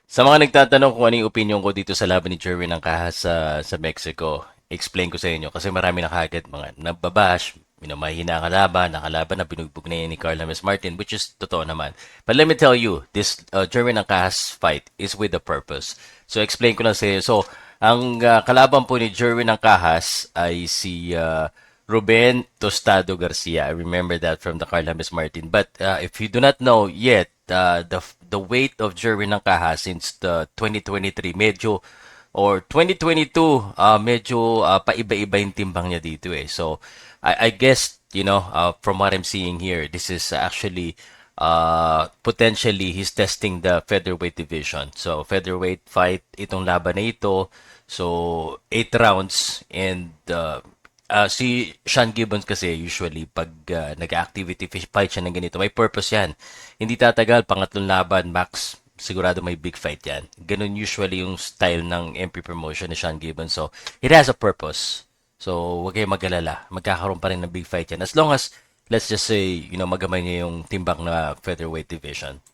Sa mga nagtatanong kung ano yung opinion ko dito sa laban ni Jerwin ng Kahas sa Mexico, explain ko sa inyo kasi marami na kagad mga nababash, mahina ang kalaban na binugbog na yun ni Carl James Martin, which is totoo naman. But let me tell you, this Jerwin ng Kahas fight is with a purpose. So explain ko lang sa inyo. So, ang kalaban po ni Jerwin ng Kahas ay si Ruben Tostado Garcia. I remember that from the Carl James Martin. But if you do not know yet, the weight of Jerwin ng Kaha since the 2023 medyo or 2022 medyo paiba-iba yung timbang niya dito eh. So I guess from what I'm seeing here, this is actually potentially he's testing the featherweight division. So featherweight fight itong laban na ito. So 8 rounds and si Sean Gibbons kasi usually pag nag-activity fight siya ng ganito, may purpose yan. Hindi tatagal, pangatlong laban, max, sigurado may big fight yan. Ganun usually yung style ng MP promotion ni Sean Gibbons. So, it has a purpose. So, huwag kayong mag-alala. Magkakaroon pa rin ng big fight yan. As long as, let's just say, magamay niya yung timbang na featherweight division.